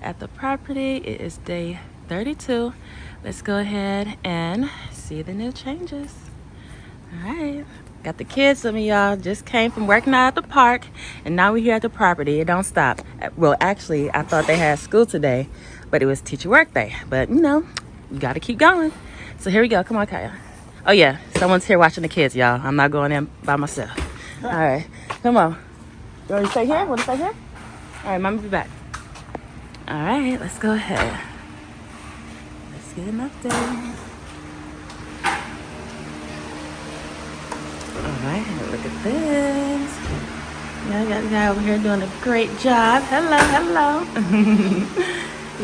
at the property. It is day 32. Let's go ahead and see the new changes. All right, got the kids with me, y'all. Just came from working out at the park, and now we're here at the property. It don't stop. Well, actually, I thought they had school today, but it was teacher work day. But you know, you gotta keep going. So here we go. Come on, Kaya. Oh yeah, someone's here watching the kids, y'all. I'm not going in by myself. All right, come on. You want to stay here? Want to stay here? All right, Mama be back. All right, let's go ahead. Let's get an update. All right, look at this. Yeah, I got the guy over here doing a great job. Hello, hello.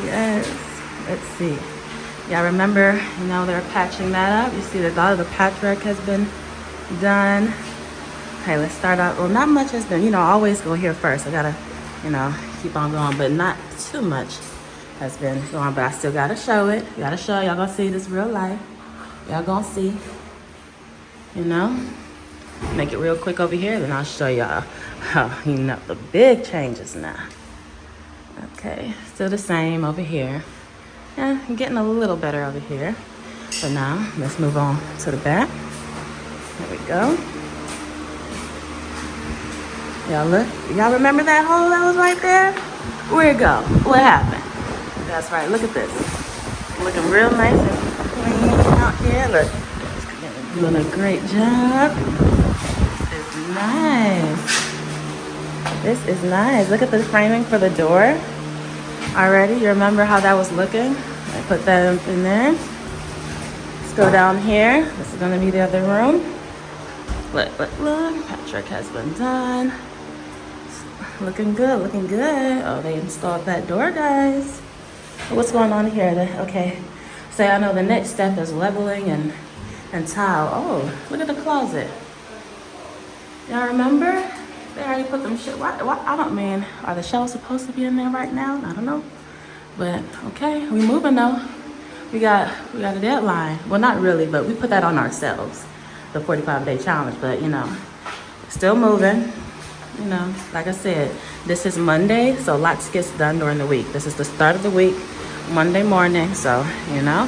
Yes. Let's see. Yeah, remember, you know, they're patching that up. You see that a lot of the patchwork has been done. Okay, let's start out. Well, not much has been, you know, I always go here first. I gotta, you know, keep on going, but not too much has been going, but I still gotta show it. Gotta show y'all gonna see this real life. Y'all gonna see, you know. Make it real quick over here, then I'll show y'all how, you know, the big changes now. Okay, still the same over here. Yeah, getting a little better over here. But now, let's move on to the back. There we go. Y'all look, y'all remember that hole that was right there? Where'd it go? What happened? That's right, look at this. Looking real nice and clean out here. Look, doing a great job. This is nice. This is nice. Look at the framing for the door already. You remember how that was looking? I put that in there. Let's go down here. This is gonna be the other room. Look, look, look. Patchwork has been done. Looking good, looking good. Oh, they installed that door, guys. What's going on here? Okay, so I know the next step is leveling and tile. Oh, look at the closet. Y'all remember? They already put them shit. Why, I don't mean, are the shelves supposed to be in there right now? I don't know. But okay, we moving though. We got a deadline. Well, not really, but we put that on ourselves, the 45-day challenge. But you know, still moving. You know, like I said, this is Monday, so lots gets done during the week. This is the start of the week, Monday morning. So you know,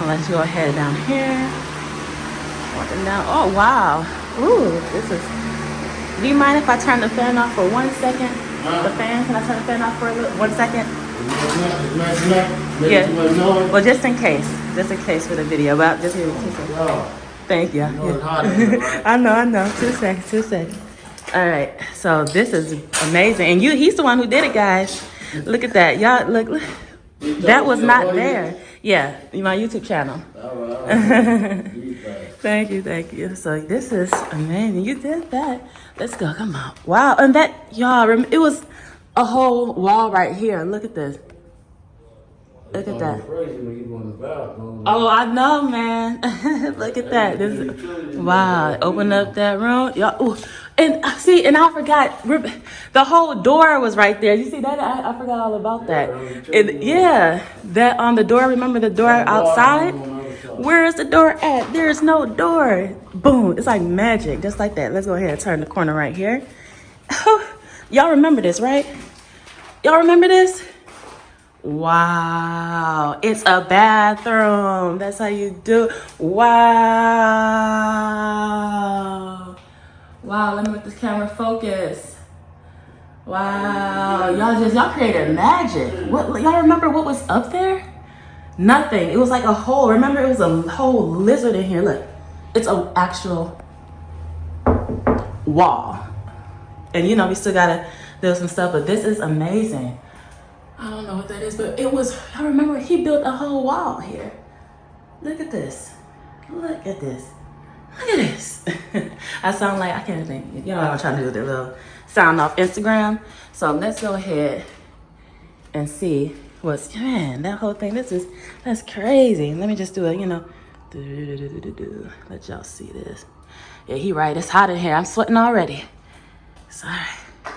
let's go ahead down here. Walking down. Oh wow. Ooh, this is. Do you mind if I turn the fan off for 1 second? The fan, can I turn the fan off for 1 second? Yeah. Well, just in case for the video. But just here. Thank you. I know. 2 seconds. All right. So this is amazing, and he's the one who did it, guys. Look at that, y'all. Look. That was not there. Yeah, my YouTube channel. Thank you. So this is amazing. You did that. Let's go. Come on. Wow. And that, y'all, it was a whole wall right here. Look at this. Look at that. Oh, I know, man. Look at that. Wow. Open up that room. Y'all. And see, and I forgot, the whole door was right there. You see that? I forgot all about that. Yeah, that on the door. Remember the door outside? Where is the door at? There's no door. Boom. It's like magic, just like that. Let's go ahead and turn the corner right here. Y'all remember this, right? Y'all remember this? Wow. It's a bathroom. That's how you do. Wow. Wow, let me make this camera focus. Wow, y'all created magic. What, y'all remember what was up there? Nothing. It was like a hole. Remember, it was a whole lizard in here. Look, it's an actual wall. And you know, we still gotta do some stuff, but this is amazing. I don't know what that is, but it was, I remember he built a whole wall here. Look at this. Look at this. Look at this. I sound like, I can't think. You know what I'm trying to do, the little sound off Instagram. So let's go ahead and see what's, man, that whole thing, that's crazy. Let me just do it, you know. Let y'all see this. Yeah, he right, it's hot in here. I'm sweating already. Sorry,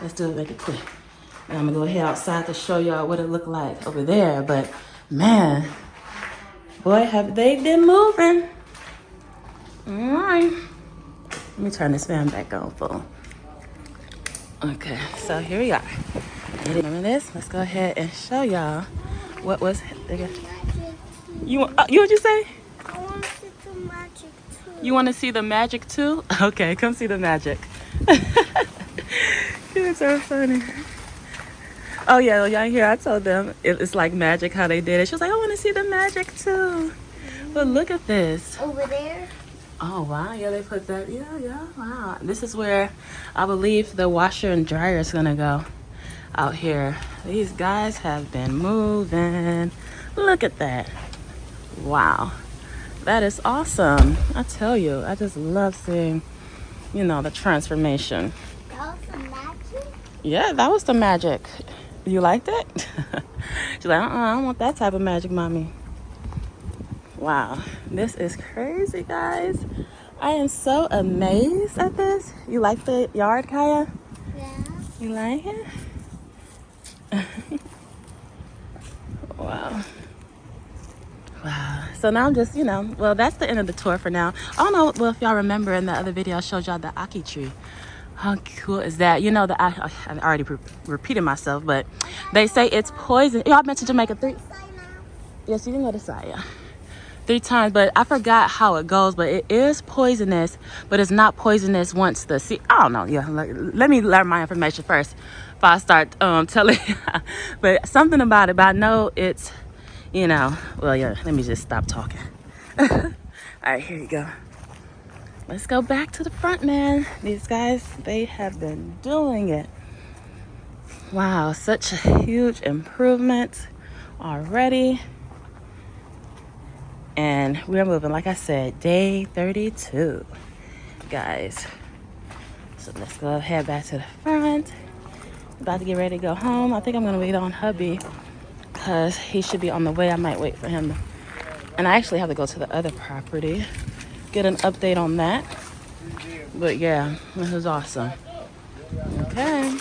let's do it, make it quick. And I'm gonna go ahead outside to show y'all what it looked like over there. But man, boy, have they been moving. All right. Let me turn this fan back on full. Okay, so here we are. Remember this? Let's go ahead and show y'all what was. You want? You what you say? I want to see the magic too. You want to see the magic too? Okay, come see the magic. It's so funny. Oh yeah, y'all hear? I told them it's like magic how they did it. She was like, I want to see the magic too. But look at this. Over there? Oh wow, yeah, they put that. Yeah, wow. This is where I believe the washer and dryer is gonna go. Out here, these guys have been moving. Look at that. Wow, that is awesome. I tell you, I just love seeing, you know, the transformation. That was the magic? Yeah, that was the magic. You liked it? She's like, I don't want that type of magic, mommy. Wow, this is crazy, guys. I am so amazed at this. You like the yard, Kaya? Yeah. You like it? Wow. Wow. So now I'm just, you know, well, that's the end of the tour for now. I don't know, well, if y'all remember in the other video, I showed y'all the ackee tree. How cool is that? You know, I already repeated myself, but they say it's poison. Y'all been to Jamaica 3? Yes, you can go to Saya 3 times, but I forgot how it goes, but it is poisonous, but it's not poisonous once the sea. I don't know. Yeah, let me learn my information first before I start telling you. But something about it, but I know it's, you know, well, yeah, let me just stop talking. All right, here you go. Let's go back to the front, man. These guys, they have been doing it. Wow, such a huge improvement already. And we're moving, like I said, day 32, guys. So let's go ahead back to the front. About to get ready to go home. I think I'm gonna wait on hubby because he should be on the way. I might wait for him. And I actually have to go to the other property, get an update on that. But yeah, this is awesome. Okay.